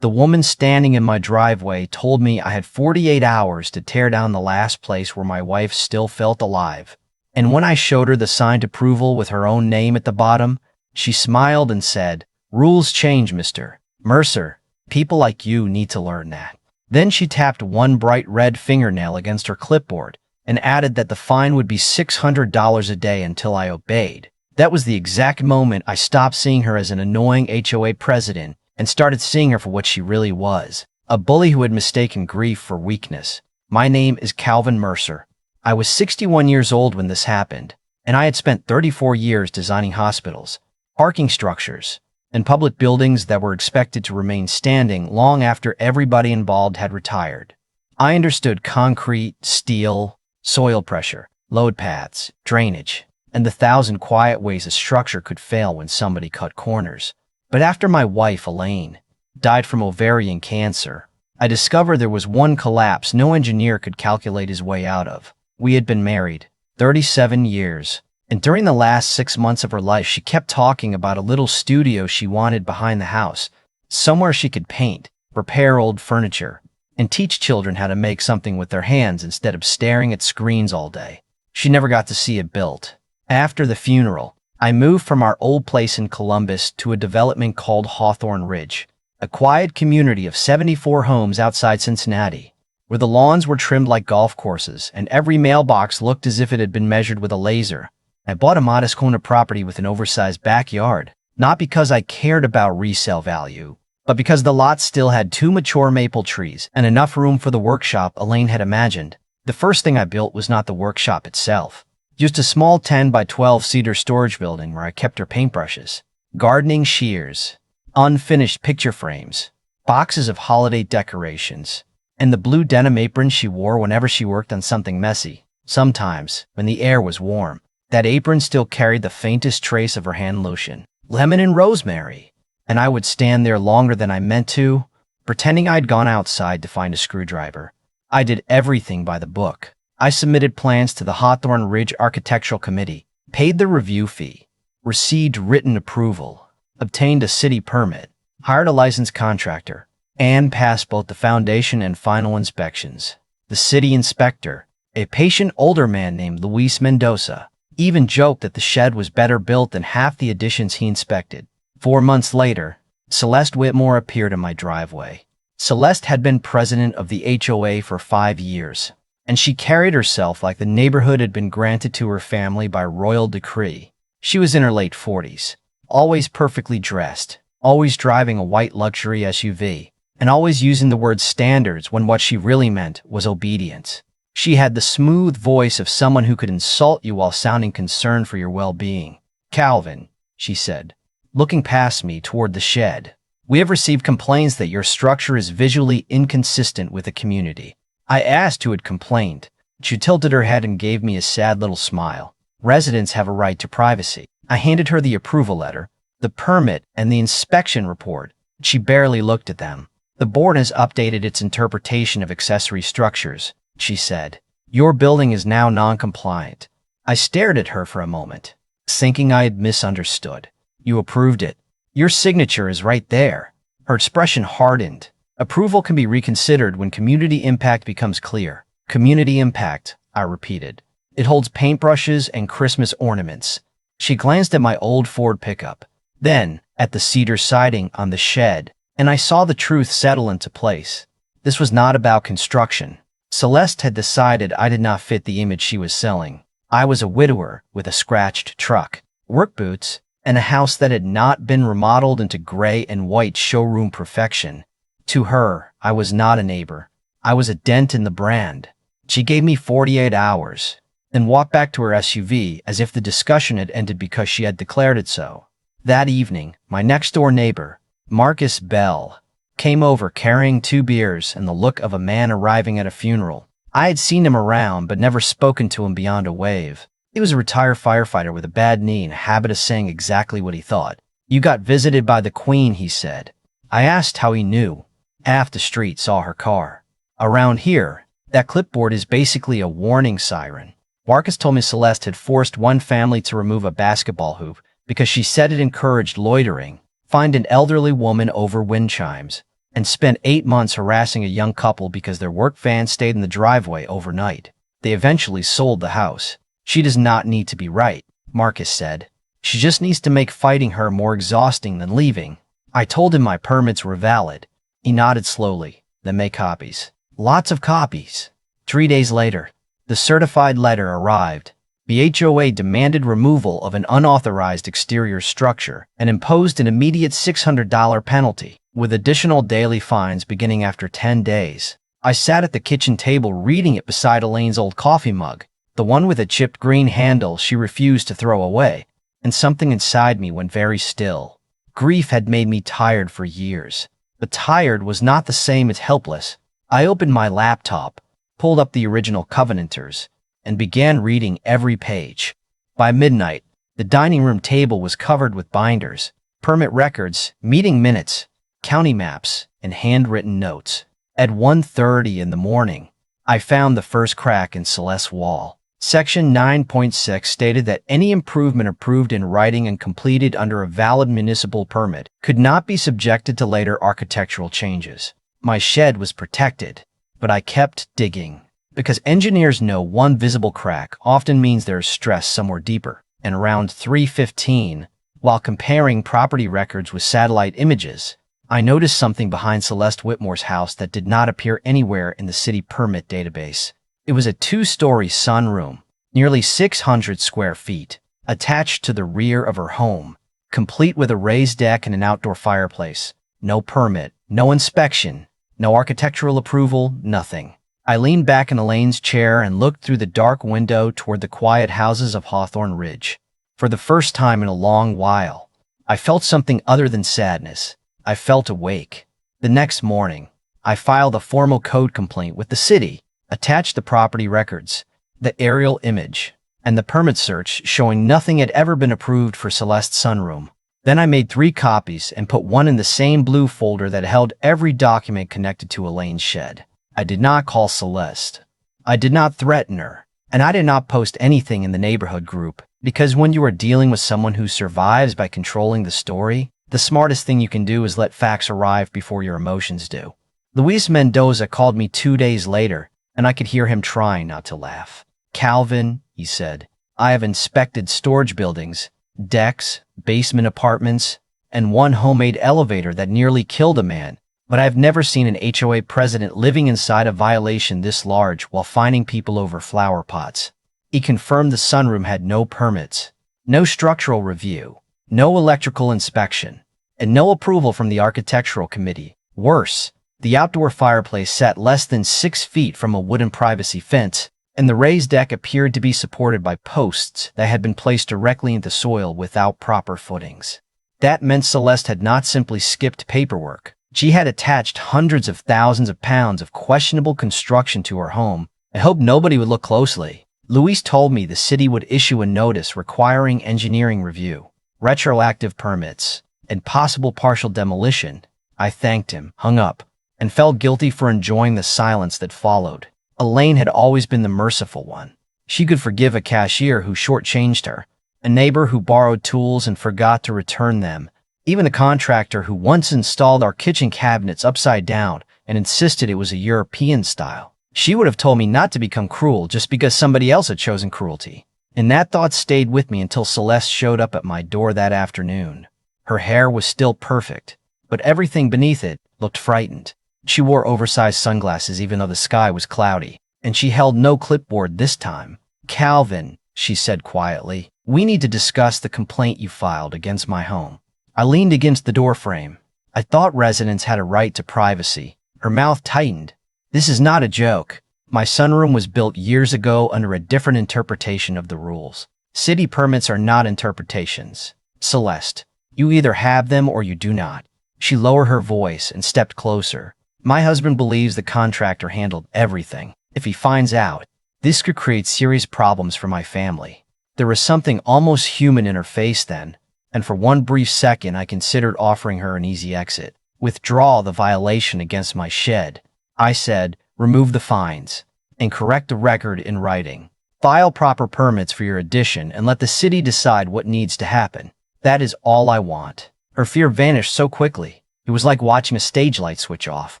The woman standing in my driveway told me I had 48 hours to tear down the last place where my wife still felt alive. And when I showed her the signed approval with her own name at the bottom, she smiled and said, "Rules change, Mr. Mercer. People like you need to learn that." Then she tapped one bright red fingernail against her clipboard and added that the fine would be $600 a day until I obeyed. That was the exact moment I stopped seeing her as an annoying HOA president and started seeing her for what she really was, a bully who had mistaken grief for weakness. My name is Calvin Mercer. I was 61 years old when this happened, and I had spent 34 years designing hospitals, parking structures, and public buildings that were expected to remain standing long after everybody involved had retired. I understood concrete, steel, soil pressure, load paths, drainage, and the thousand quiet ways a structure could fail when somebody cut corners. But after my wife, Elaine, died from ovarian cancer, I discovered there was one collapse no engineer could calculate his way out of. We had been married 37 years, and during the last 6 months of her life, she kept talking about a little studio she wanted behind the house, somewhere she could paint, repair old furniture, and teach children how to make something with their hands instead of staring at screens all day. She never got to see it built. After the funeral, I moved from our old place in Columbus to a development called Hawthorne Ridge, a quiet community of 74 homes outside Cincinnati, where the lawns were trimmed like golf courses and every mailbox looked as if it had been measured with a laser. I bought a modest corner property with an oversized backyard, not because I cared about resale value, but because the lot still had 2 mature maple trees and enough room for the workshop Elaine had imagined. The first thing I built was not the workshop itself, just a small 10 by 12 cedar storage building where I kept her paintbrushes, gardening shears, unfinished picture frames, boxes of holiday decorations, and the blue denim apron she wore whenever she worked on something messy. Sometimes, when the air was warm, that apron still carried the faintest trace of her hand lotion, lemon and rosemary, and I would stand there longer than I meant to, pretending I'd gone outside to find a screwdriver. I did everything by the book. I submitted plans to the Hawthorne Ridge Architectural Committee, paid the review fee, received written approval, obtained a city permit, hired a licensed contractor, and passed both the foundation and final inspections. The city inspector, a patient older man named Luis Mendoza, even joked that the shed was better built than half the additions he inspected. 4 months later, Celeste Whitmore appeared in my driveway. Celeste had been president of the HOA for 5 years, and she carried herself like the neighborhood had been granted to her family by royal decree. She was in her late 40s, always perfectly dressed, always driving a white luxury SUV, and always using the word standards when what she really meant was obedience. She had the smooth voice of someone who could insult you while sounding concerned for your well-being. "Calvin," she said, looking past me toward the shed, "we have received complaints that your structure is visually inconsistent with the community." I asked who had complained. She tilted her head and gave me a sad little smile. "Residents have a right to privacy." I handed her the approval letter, the permit, and the inspection report. She barely looked at them. "The board has updated its interpretation of accessory structures," she said. "Your building is now non-compliant." I stared at her for a moment, thinking I had misunderstood. "You approved it. Your signature is right there." Her expression hardened. "Approval can be reconsidered when community impact becomes clear." "Community impact," I repeated. "It holds paintbrushes and Christmas ornaments." She glanced at my old Ford pickup, then at the cedar siding on the shed, and I saw the truth settle into place. This was not about construction. Celeste had decided I did not fit the image she was selling. I was a widower with a scratched truck, work boots, and a house that had not been remodeled into gray and white showroom perfection. To her, I was not a neighbor. I was a dent in the brand. She gave me 48 hours, then walked back to her SUV as if the discussion had ended because she had declared it so. That evening, my next-door neighbor, Marcus Bell, came over carrying 2 beers and the look of a man arriving at a funeral. I had seen him around but never spoken to him beyond a wave. He was a retired firefighter with a bad knee and a habit of saying exactly what he thought. "You got visited by the Queen," he said. I asked how he knew. Half the street saw her car. Around here, that clipboard is basically a warning siren. Marcus told me Celeste had forced one family to remove a basketball hoop because she said it encouraged loitering. Find an elderly woman over wind chimes. and spent 8 months harassing a young couple because their work van stayed in the driveway overnight. They eventually sold the house. She does not need to be right, Marcus said. She just needs to make fighting her more exhausting than leaving. I told him my permits were valid. He nodded slowly. Then make copies. Lots of copies. 3 days later, the certified letter arrived. The HOA demanded removal of an unauthorized exterior structure and imposed an immediate $600 penalty, with additional daily fines beginning after 10 days. I sat at the kitchen table reading it beside Elaine's old coffee mug, the one with a chipped green handle she refused to throw away, and something inside me went very still. Grief had made me tired for years, but tired was not the same as helpless. I opened my laptop, pulled up the original Covenanters, and began reading every page. By midnight, the dining room table was covered with binders, permit records, meeting minutes, county maps, and handwritten notes. At 1:30 in the morning, I found the first crack in Celeste's wall. Section 9.6 stated that any improvement approved in writing and completed under a valid municipal permit could not be subjected to later architectural changes. My shed was protected, but I kept digging, because engineers know one visible crack often means there is stress somewhere deeper. And around 3:15, while comparing property records with satellite images, I noticed something behind Celeste Whitmore's house that did not appear anywhere in the city permit database. It was a 2-story sunroom, nearly 600 square feet, attached to the rear of her home, complete with a raised deck and an outdoor fireplace. No permit, no inspection, no architectural approval, nothing. I leaned back in Elaine's chair and looked through the dark window toward the quiet houses of Hawthorne Ridge. For the first time in a long while, I felt something other than sadness. I felt awake. The next morning, I filed a formal code complaint with the city, attached the property records, the aerial image, and the permit search showing nothing had ever been approved for Celeste's sunroom. Then I made 3 copies and put one in the same blue folder that held every document connected to Elaine's shed. I did not call Celeste. I did not threaten her, and I did not post anything in the neighborhood group, because when you are dealing with someone who survives by controlling the story, the smartest thing you can do is let facts arrive before your emotions do. Luis Mendoza called me 2 days later, and I could hear him trying not to laugh. Calvin, he said, I have inspected storage buildings, decks, basement apartments, and one homemade elevator that nearly killed a man, but I have never seen an HOA president living inside a violation this large while fining people over flower pots. He confirmed the sunroom had no permits, no structural review, no electrical inspection, and no approval from the architectural committee. Worse, the outdoor fireplace sat less than 6 feet from a wooden privacy fence, and the raised deck appeared to be supported by posts that had been placed directly into soil without proper footings. That meant Celeste had not simply skipped paperwork. She had attached hundreds of thousands of pounds of questionable construction to her home. I hoped nobody would look closely. Luis told me the city would issue a notice requiring engineering review, retroactive permits, and possible partial demolition. I thanked him, hung up, and felt guilty for enjoying the silence that followed. Elaine had always been the merciful one. She could forgive a cashier who shortchanged her, a neighbor who borrowed tools and forgot to return them, even a contractor who once installed our kitchen cabinets upside down and insisted it was a European style. She would have told me not to become cruel just because somebody else had chosen cruelty. And that thought stayed with me until Celeste showed up at my door that afternoon. Her hair was still perfect, but everything beneath it looked frightened. She wore oversized sunglasses even though the sky was cloudy, and she held no clipboard this time. Calvin, she said quietly, we need to discuss the complaint you filed against my home. I leaned against the doorframe. I thought residents had a right to privacy. Her mouth tightened. This is not a joke. My sunroom was built years ago under a different interpretation of the rules. City permits are not interpretations. Celeste, you either have them or you do not. She lowered her voice and stepped closer. My husband believes the contractor handled everything. If he finds out, this could create serious problems for my family. There was something almost human in her face then, and for one brief second I considered offering her an easy exit. Withdraw the violation against my shed. I said, remove the fines, and correct the record in writing. File proper permits for your addition and let the city decide what needs to happen. That is all I want. Her fear vanished so quickly. It was like watching a stage light switch off.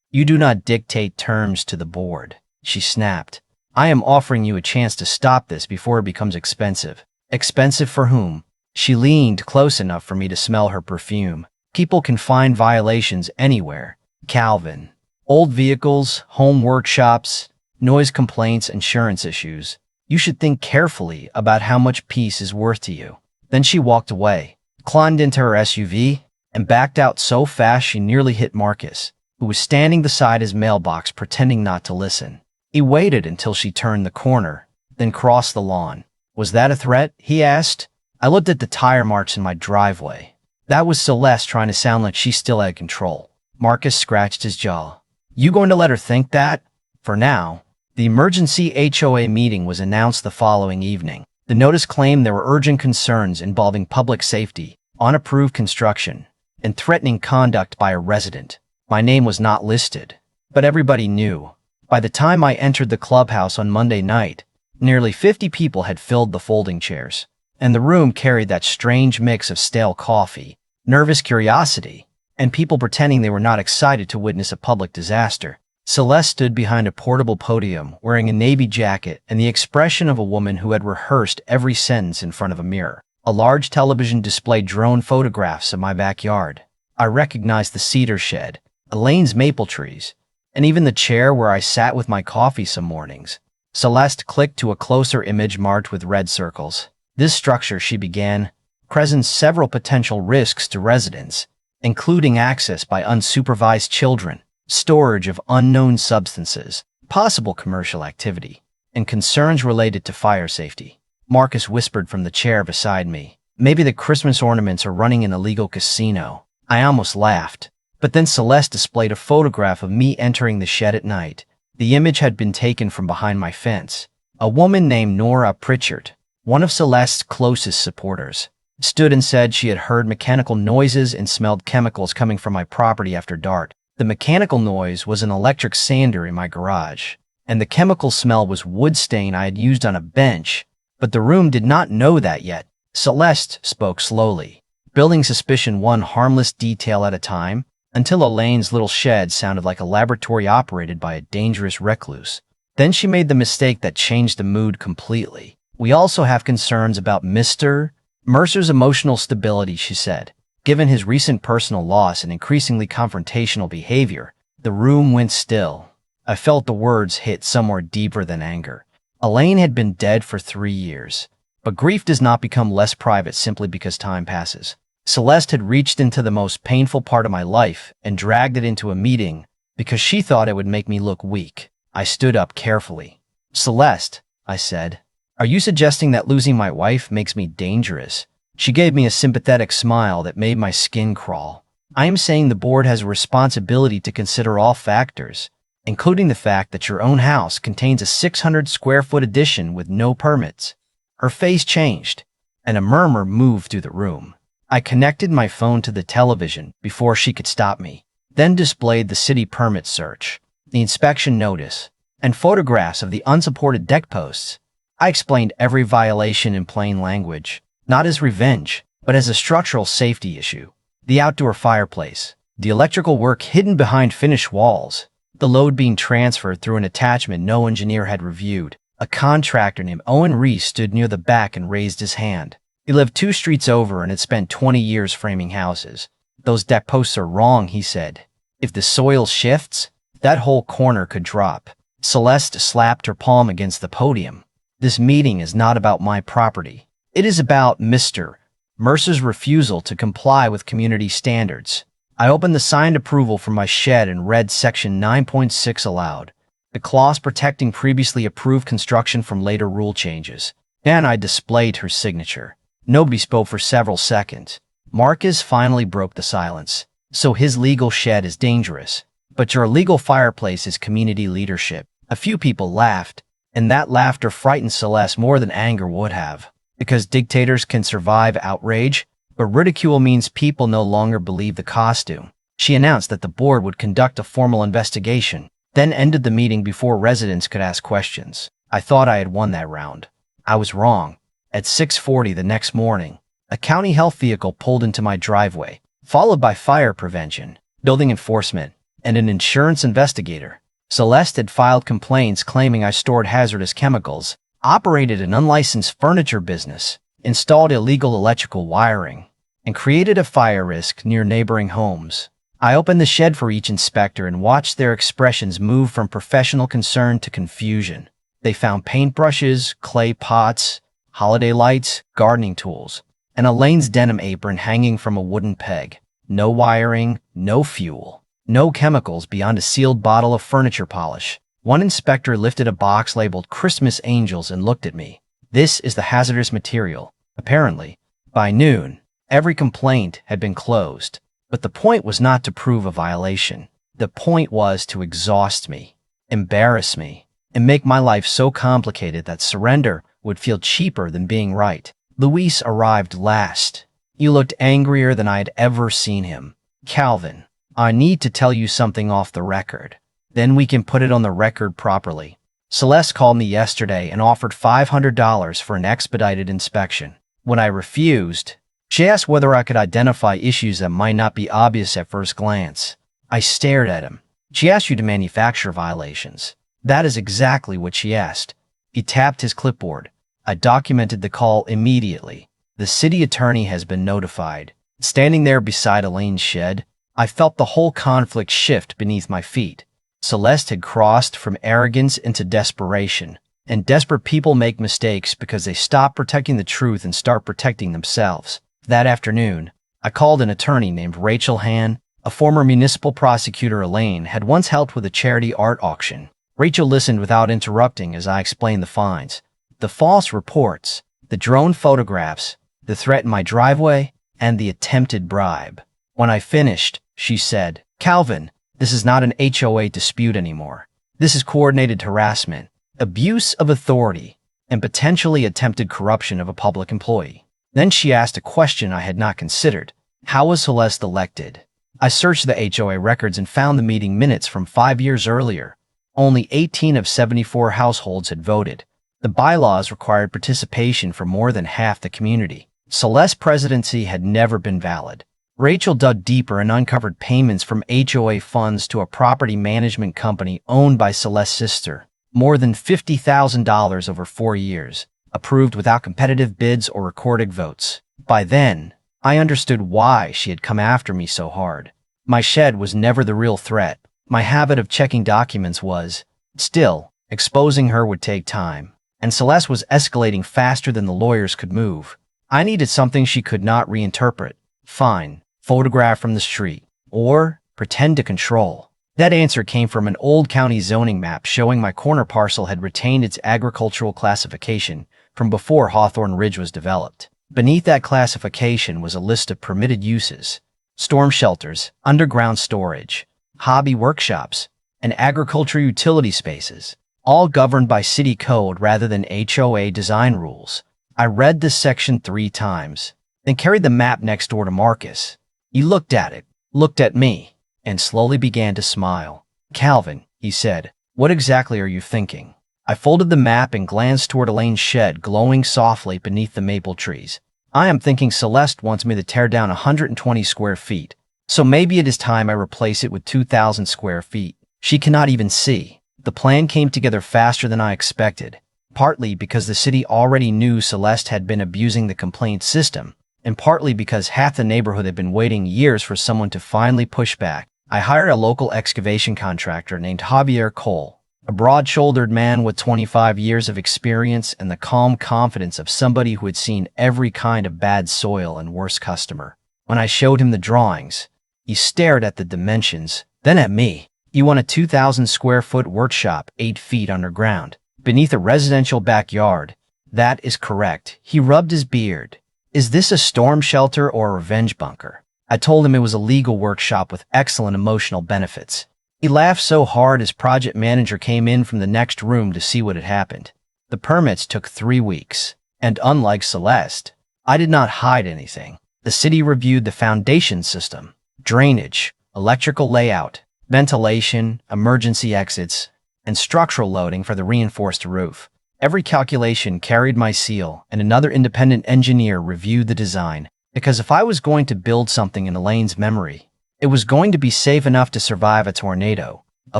"You do not dictate terms to the board," she snapped. "I am offering you a chance to stop this before it becomes expensive." Expensive for whom? She leaned close enough for me to smell her perfume. "People can find violations anywhere, Calvin. Old vehicles, home workshops, noise complaints, insurance issues. You should think carefully about how much peace is worth to you." Then she walked away, climbed into her SUV, and backed out so fast she nearly hit Marcus, who was standing beside his mailbox pretending not to listen. He waited until she turned the corner, then crossed the lawn. "Was that a threat?" he asked. I looked at the tire marks in my driveway. That was Celeste trying to sound like she still had control. Marcus scratched his jaw. "You going to let her think that?" For now. The emergency HOA meeting was announced the following evening. The notice claimed there were urgent concerns involving public safety, unapproved construction, and threatening conduct by a resident. My name was not listed, but everybody knew. By the time I entered the clubhouse on Monday night, nearly 50 people had filled the folding chairs, and the room carried that strange mix of stale coffee, nervous curiosity, and people pretending they were not excited to witness a public disaster. Celeste stood behind a portable podium wearing a navy jacket and the expression of a woman who had rehearsed every sentence in front of a mirror. A large television displayed drone photographs of my backyard. I recognized the cedar shed, Elaine's maple trees, and even the chair where I sat with my coffee some mornings. Celeste clicked to a closer image marked with red circles. "This structure," she began, "presents several potential risks to residents, including access by unsupervised children, storage of unknown substances, possible commercial activity, and concerns related to fire safety." Marcus whispered from the chair beside me. "Maybe the Christmas ornaments are running an illegal casino." I almost laughed. But then Celeste displayed a photograph of me entering the shed at night. The image had been taken from behind my fence. A woman named Nora Pritchard, one of Celeste's closest supporters, stood and said she had heard mechanical noises and smelled chemicals coming from my property after dark. The mechanical noise was an electric sander in my garage, and the chemical smell was wood stain I had used on a bench, but the room did not know that yet. Celeste spoke slowly, building suspicion one harmless detail at a time, until Elaine's little shed sounded like a laboratory operated by a dangerous recluse. Then she made the mistake that changed the mood completely. "We also have concerns about Mr. Mercer's emotional stability," she said. Given his recent personal loss and increasingly confrontational behavior, the room went still. I felt the words hit somewhere deeper than anger. Elaine had been dead for 3 years, but grief does not become less private simply because time passes. Celeste had reached into the most painful part of my life and dragged it into a meeting because she thought it would make me look weak. I stood up carefully. "Celeste," I said, "are you suggesting that losing my wife makes me dangerous?" She gave me a sympathetic smile that made my skin crawl. "I am saying the board has a responsibility to consider all factors, including the fact that your own house contains a 600-square-foot addition with no permits." Her face changed, and a murmur moved through the room. I connected my phone to the television before she could stop me, then displayed the city permit search, the inspection notice, and photographs of the unsupported deck posts. I explained every violation in plain language, not as revenge, but as a structural safety issue. The outdoor fireplace, the electrical work hidden behind finished walls, the load being transferred through an attachment no engineer had reviewed. A contractor named Owen Reese stood near the back and raised his hand. He lived 2 streets over and had spent 20 years framing houses. "Those deck posts are wrong," he said. "If the soil shifts, that whole corner could drop." Celeste slapped her palm against the podium. "This meeting is not about my property. It is about Mr. Mercer's refusal to comply with community standards." I opened the signed approval for my shed and read Section 9.6 aloud, the clause protecting previously approved construction from later rule changes. Then I displayed her signature. Nobody spoke for several seconds. Marcus finally broke the silence. "So his legal shed is dangerous, but your illegal fireplace is community leadership." A few people laughed, and that laughter frightened Celeste more than anger would have. Because dictators can survive outrage, but ridicule means people no longer believe the costume. She announced that the board would conduct a formal investigation, then ended the meeting before residents could ask questions. I thought I had won that round. I was wrong. At 6:40 the next morning, a county health vehicle pulled into my driveway, followed by fire prevention. building enforcement, and an insurance investigator. Celeste had filed complaints claiming I stored hazardous chemicals, operated an unlicensed furniture business, installed illegal electrical wiring, and created a fire risk near neighboring homes. I opened the shed for each inspector and watched their expressions move from professional concern to confusion. They found paintbrushes, clay pots, holiday lights, gardening tools, and Elaine's denim apron hanging from a wooden peg. No wiring, no fuel, no chemicals beyond a sealed bottle of furniture polish. One inspector lifted a box labeled Christmas Angels and looked at me. This is the hazardous material. Apparently, by noon, every complaint had been closed. But the point was not to prove a violation. The point was to exhaust me, embarrass me, and make my life so complicated that surrender would feel cheaper than being right. Luis arrived last. He looked angrier than I had ever seen him. "Calvin, I need to tell you something off the record. Then we can put it on the record properly. Celeste called me yesterday and offered $500 for an expedited inspection. When I refused, she asked whether I could identify issues that might not be obvious at first glance. I stared at him. She asked you to manufacture violations. That is exactly what she asked." He tapped his clipboard. I documented the call immediately. "The city attorney has been notified." Standing there beside Elaine's shed, I felt the whole conflict shift beneath my feet. Celeste had crossed from arrogance into desperation, and desperate people make mistakes because they stop protecting the truth and start protecting themselves. That afternoon, I called an attorney named Rachel Han, a former municipal prosecutor Elaine had once helped with a charity art auction. Rachel listened without interrupting as I explained the fines, the false reports, the drone photographs, the threat in my driveway, and the attempted bribe. When I finished, she said, "Calvin, this is not an HOA dispute anymore. This is coordinated harassment, abuse of authority, and potentially attempted corruption of a public employee." Then she asked a question I had not considered. How was Celeste elected? I searched the HOA records and found the meeting minutes from 5 years earlier. Only 18 of 74 households had voted. The bylaws required participation from more than half the community. Celeste's presidency had never been valid. Rachel dug deeper and uncovered payments from HOA funds to a property management company owned by Celeste's sister. More than $50,000 over 4 years, approved without competitive bids or recorded votes. By then, I understood why she had come after me so hard. My shed was never the real threat. My habit of checking documents was. Still, exposing her would take time, and Celeste was escalating faster than the lawyers could move. I needed something she could not reinterpret. Fine, photograph from the street, or pretend to control. That answer came from an old county zoning map showing my corner parcel had retained its agricultural classification from before Hawthorne Ridge was developed. Beneath that classification was a list of permitted uses: storm shelters, underground storage, hobby workshops, and agriculture utility spaces, all governed by city code rather than HOA design rules. I read this section 3 times, then carried the map next door to Marcus. He looked at it, looked at me, and slowly began to smile. "Calvin," he said, "what exactly are you thinking?" I folded the map and glanced toward Elaine's shed glowing softly beneath the maple trees. "I am thinking Celeste wants me to tear down 120 square feet, so maybe it is time I replace it with 2,000 square feet. She cannot even see." The plan came together faster than I expected, partly because the city already knew Celeste had been abusing the complaint system, and partly because half the neighborhood had been waiting years for someone to finally push back. I hired a local excavation contractor named Javier Cole, a broad-shouldered man with 25 years of experience and the calm confidence of somebody who had seen every kind of bad soil and worse customer. When I showed him the drawings, he stared at the dimensions, then at me. "You want a 2,000 square foot workshop 8 feet underground, beneath a residential backyard." "That is correct." He rubbed his beard. "Is this a storm shelter or a revenge bunker?" I told him it was a legal workshop with excellent emotional benefits. He laughed so hard his project manager came in from the next room to see what had happened. The permits took 3 weeks, and unlike Celeste, I did not hide anything. The city reviewed the foundation system, drainage, electrical layout, ventilation, emergency exits, and structural loading for the reinforced roof. Every calculation carried my seal, and another independent engineer reviewed the design. Because if I was going to build something in Elaine's memory, It was going to be safe enough to survive a tornado, a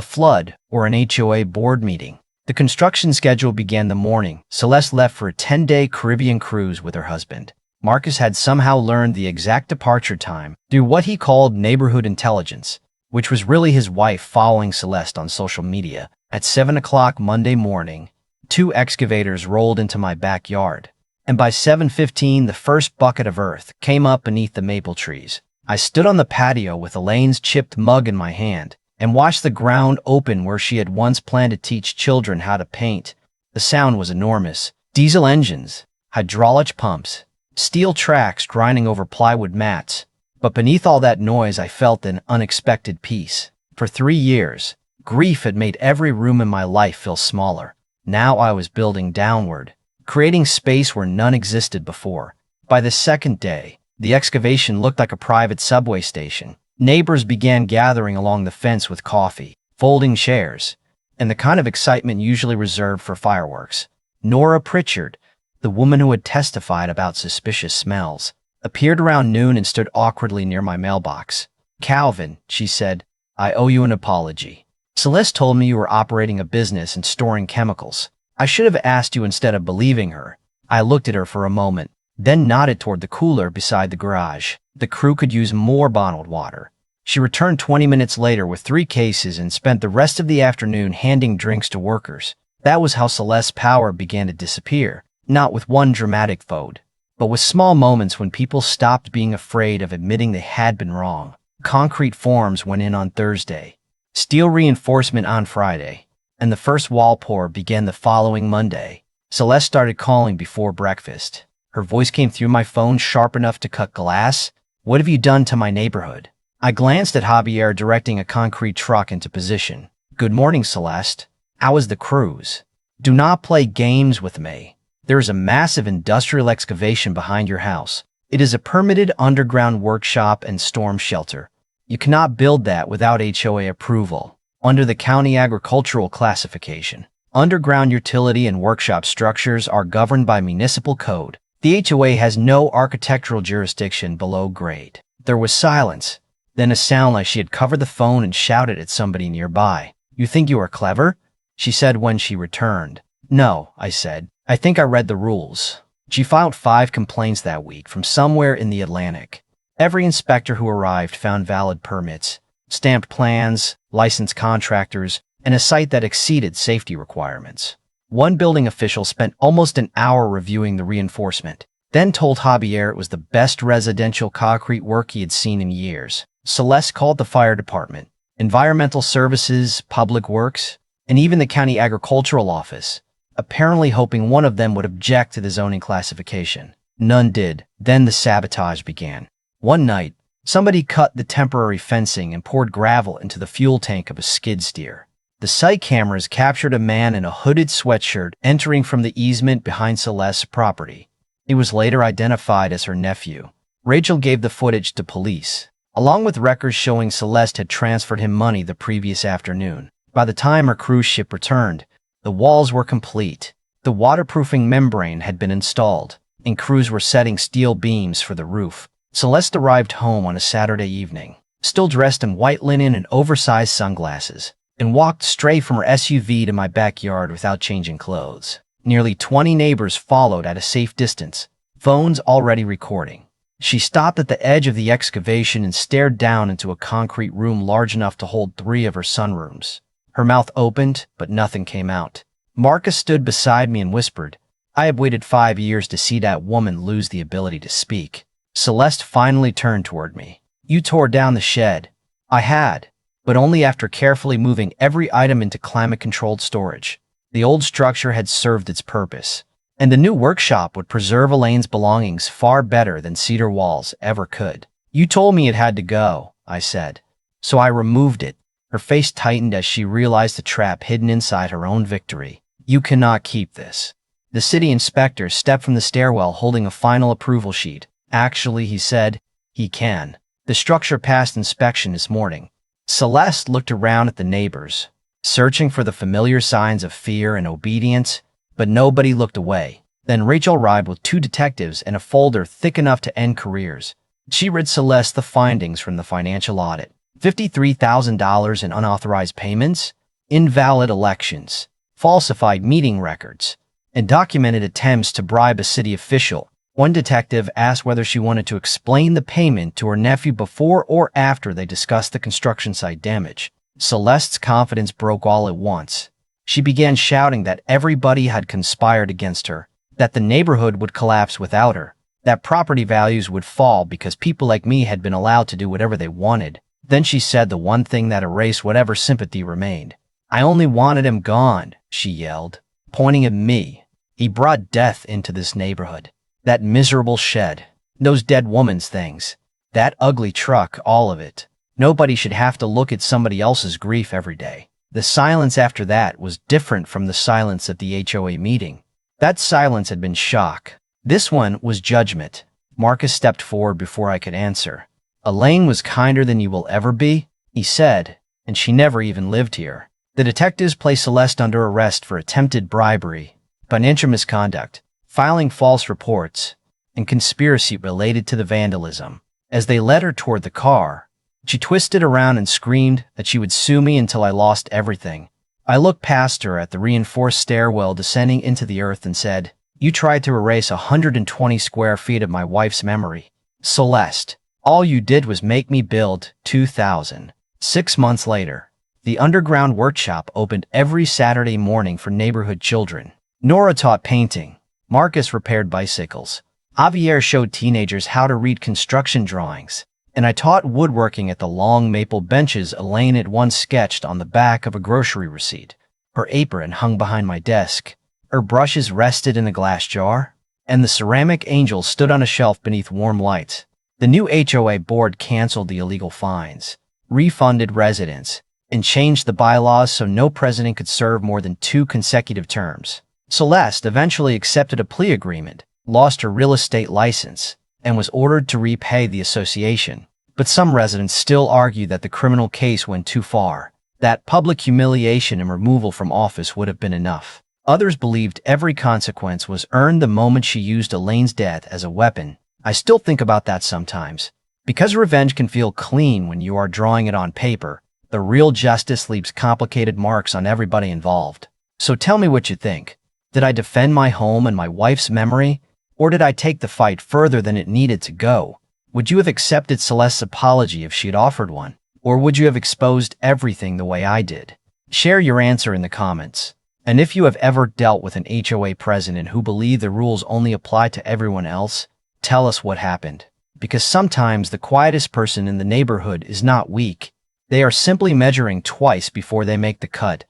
flood, or an HOA board meeting. The construction schedule began the morning. Celeste left for a 10-day Caribbean cruise with her husband. Marcus had somehow learned the exact departure time through what he called neighborhood intelligence, which was really his wife following Celeste on social media. At 7 o'clock Monday morning, 2 excavators rolled into my backyard, and by 7:15 the first bucket of earth came up beneath the maple trees. I stood on the patio with Elaine's chipped mug in my hand and watched the ground open where she had once planned to teach children how to paint. The sound was enormous. Diesel engines, hydraulic pumps, steel tracks grinding over plywood mats. But beneath all that noise, I felt an unexpected peace. For 3 years, grief had made every room in my life feel smaller. Now I was building downward, creating space where none existed before. By the second day, the excavation looked like a private subway station. Neighbors began gathering along the fence with coffee, folding chairs, and the kind of excitement usually reserved for fireworks. Nora Pritchard, the woman who had testified about suspicious smells, appeared around noon and stood awkwardly near my mailbox. "Calvin," she said, "I owe you an apology. Celeste told me you were operating a business and storing chemicals. I should have asked you instead of believing her." I looked at her for a moment, then nodded toward the cooler beside the garage. The crew could use more bottled water. She returned 20 minutes later with 3 cases and spent the rest of the afternoon handing drinks to workers. That was how Celeste's power began to disappear, not with one dramatic vote, but with small moments when people stopped being afraid of admitting they had been wrong. Concrete forms went in on Thursday, steel reinforcement on Friday, and the first wall pour began the following Monday. Celeste started calling before breakfast. Her voice came through my phone sharp enough to cut glass. "What have you done to my neighborhood?" I glanced at Javier directing a concrete truck into position. "Good morning, Celeste. How was the cruise?" "Do not play games with me. There is a massive industrial excavation behind your house. It is a permitted underground workshop and storm shelter. You cannot build that without HOA approval. Under the county agricultural classification, underground utility and workshop structures are governed by municipal code. The HOA has no architectural jurisdiction below grade." There was silence, then a sound like she had covered the phone and shouted at somebody nearby. "You think you are clever?" she said when she returned. "No," I said. "I think I read the rules." She filed 5 complaints that week from somewhere in the Atlantic. Every inspector who arrived found valid permits, stamped plans, licensed contractors, and a site that exceeded safety requirements. One building official spent almost an hour reviewing the reinforcement, then told Javier it was the best residential concrete work he had seen in years. Celeste called the fire department, environmental services, public works, and even the county agricultural office, apparently hoping one of them would object to the zoning classification. None did. Then the sabotage began. One night, somebody cut the temporary fencing and poured gravel into the fuel tank of a skid steer. The site cameras captured a man in a hooded sweatshirt entering from the easement behind Celeste's property. He was later identified as her nephew. Rachel gave the footage to police, along with records showing Celeste had transferred him money the previous afternoon. By the time her cruise ship returned, the walls were complete. The waterproofing membrane had been installed, and crews were setting steel beams for the roof. Celeste arrived home on a Saturday evening, still dressed in white linen and oversized sunglasses, and walked straight from her SUV to my backyard without changing clothes. Nearly 20 neighbors followed at a safe distance, phones already recording. She stopped at the edge of the excavation and stared down into a concrete room large enough to hold 3 of her sunrooms. Her mouth opened, but nothing came out. Marcus stood beside me and whispered, "I have waited 5 years to see that woman lose the ability to speak." Celeste finally turned toward me. "You tore down the shed." I had, but only after carefully moving every item into climate-controlled storage. The old structure had served its purpose, and the new workshop would preserve Elaine's belongings far better than cedar walls ever could. "You told me it had to go," I said, "so I removed it." Her face tightened as she realized the trap hidden inside her own victory. "You cannot keep this." The city inspector stepped from the stairwell holding a final approval sheet. "Actually," he said, "he can. The structure passed inspection this morning." Celeste looked around at the neighbors, searching for the familiar signs of fear and obedience, but nobody looked away. Then Rachel arrived with 2 detectives and a folder thick enough to end careers. She read Celeste the findings from the financial audit. $53,000 in unauthorized payments, invalid elections, falsified meeting records, and documented attempts to bribe a city official. One detective asked whether she wanted to explain the payment to her nephew before or after they discussed the construction site damage. Celeste's confidence broke all at once. She began shouting that everybody had conspired against her, that the neighborhood would collapse without her, that property values would fall because people like me had been allowed to do whatever they wanted. Then she said the one thing that erased whatever sympathy remained. "I only wanted him gone," she yelled, pointing at me. "He brought death into this neighborhood. That miserable shed, those dead woman's things, that ugly truck, all of it. Nobody should have to look at somebody else's grief every day." The silence after that was different from the silence at the HOA meeting. That silence had been shock. This one was judgment. Marcus stepped forward before I could answer. "Elaine was kinder than you will ever be," he said, "and she never even lived here." The detectives placed Celeste under arrest for attempted bribery, financial misconduct, filing false reports, and conspiracy related to the vandalism. As they led her toward the car, she twisted around and screamed that she would sue me until I lost everything. I looked past her at the reinforced stairwell descending into the earth and said, "You tried to erase 120 square feet of my wife's memory. Celeste, all you did was make me build 2,000. 6 months later, the underground workshop opened every Saturday morning for neighborhood children. Nora taught painting. Marcus repaired bicycles. Javier showed teenagers how to read construction drawings. And I taught woodworking at the long maple benches Elaine had once sketched on the back of a grocery receipt. Her apron hung behind my desk. Her brushes rested in a glass jar. And the ceramic angel stood on a shelf beneath warm lights. The new HOA board canceled the illegal fines, refunded residents, and changed the bylaws so no president could serve more than 2 consecutive terms. Celeste eventually accepted a plea agreement, lost her real estate license, and was ordered to repay the association. But some residents still argue that the criminal case went too far, that public humiliation and removal from office would have been enough. Others believed every consequence was earned the moment she used Elaine's death as a weapon. I still think about that sometimes. Because revenge can feel clean when you are drawing it on paper, the real justice leaves complicated marks on everybody involved. So tell me what you think. Did I defend my home and my wife's memory? Or did I take the fight further than it needed to go? Would you have accepted Celeste's apology if she had offered one? Or would you have exposed everything the way I did? Share your answer in the comments. And if you have ever dealt with an HOA president who believed the rules only apply to everyone else, tell us what happened. Because sometimes the quietest person in the neighborhood is not weak. They are simply measuring twice before they make the cut.